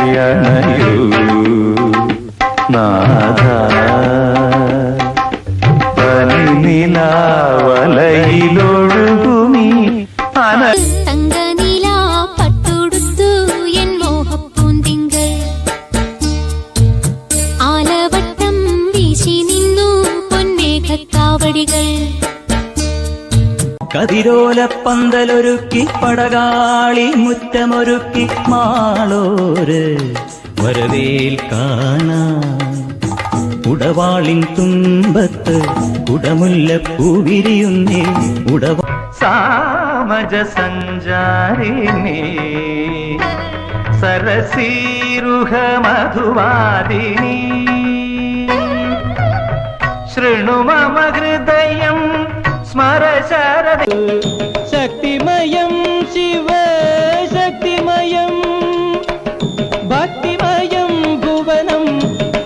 പ്രേമോദാരനായണയൂ നാഥ പനിനിലാവലയിലൊഴുകുമീ തങ്കനിലാ പട്ടുടുത്തു എൻ മോഹപ്പൂന്തിങ്കൾ ആലവട്ടം വീശി നിന്നു പൊന്മേഘക്കാവടികൾ കതിരോലപ്പന്തലൊരുക്കി പടകാളി മുറ്റമൊരുക്കി മാളോര് വരവേൽക്കാനാൻ ഉടവാളിൻ തുമ്പത്ത് കുടമുല്ലപ്പൂവിരിയുന്നേ സാമജ സഞ്ചാരിണി സരസീരുഹ മധുവാദിനി ശൃണു മമ ഹൃദയം സ്മരശരദ ശക്തിമയം ശിവ ശക്തിമയം ഭക്തിമയം ഭുവനം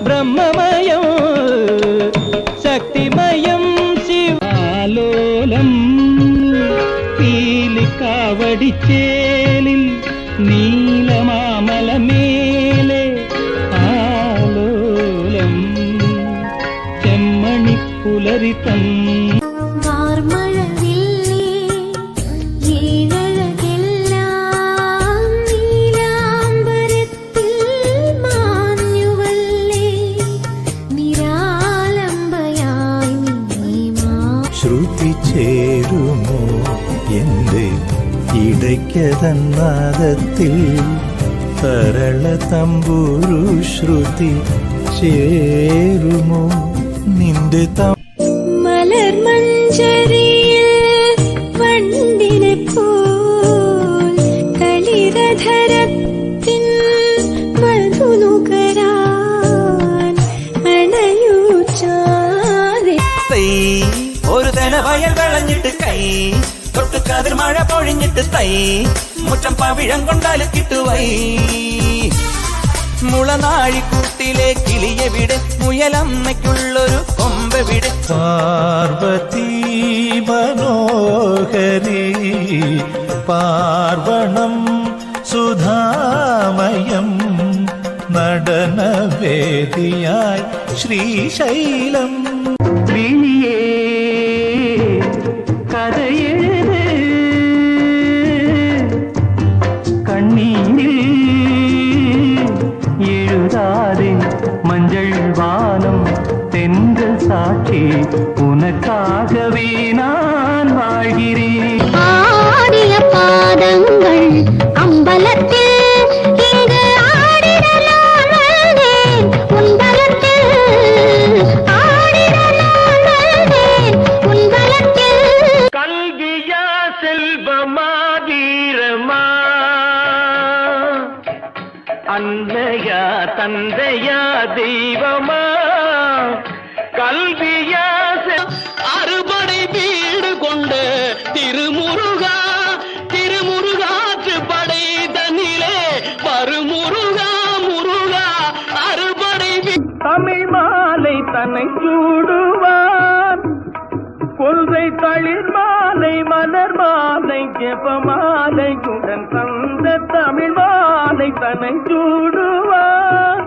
ബ്രഹ്മമയം ശക്തിമയം ശിവാലോലം പീലിക്കാവടിച്ചേലിൽ നീലമാമലമേലെ ആലോലം ചെമ്മണിപ്പുലരിതം ശ്രുതി ചേരുമോ എന്റെ ഇടയ്ക്കതന്നാദത്തിൽ തരള തമ്പുരു ശ്രുതി ചേരുമോ നിന്റെ മലർമഞ്ചരിയിൽ വണ്ടിനെ പോൽ കളിരധരത്തിൻ മധുനുകരാൻ അണയൂ ചാരെ ഒരു തന വയൽ വിളഞ്ഞിട്ട് കൈ തൊട്ട് കതിർ മഴ പൊഴിഞ്ഞിട്ട് തൈ മുറ്റം പവിഴം കൊണ്ടാല് കിട്ടുവൈ മുളനാഴിക്കൂട്ടിലെ കിളിയെവിടെ മുയലമ്മയ്ക്കുള്ളൊരു കൊമ്പെവിടെ പാർവതീ മനോഹരി പാർവണം സുധാമയം നടനവേദിയായി ശ്രീശൈലം കഥയെഴുത് കണ്ണീരിൽ എഴുതാതെ മஞ்சள் വാനം തെന്തൽ സാക്ഷി ഉനക്കാകവേ நான் வாழ்கிறேன் ആടിയ പാദങ്ങൾ അമ്പലത്തിൽ ഇങ്ങ് ആടിടലാൽ വന്നേൻ ഉൻപലത്തിൽ ആടിടലാൽ വന്നേൻ ഉൻപലത്തിൽ கல்கியா செல்வமாகீரமா அன்னையா தந்தையா தெய்வமா கல்வியா அறுபடை வீடு கொண்ட திருமுருகா திருமுருகாற்று படை தன்னிலே வருமுருகா முருகா அறுபடை தமிழ் மாலை தன்னை சூடுவான் கொள்கை தளிர் மாலை மலர் மாலை ஜெப மாலையுடன் தந்த தமிழ் மாலை தன்னை சூடுவான்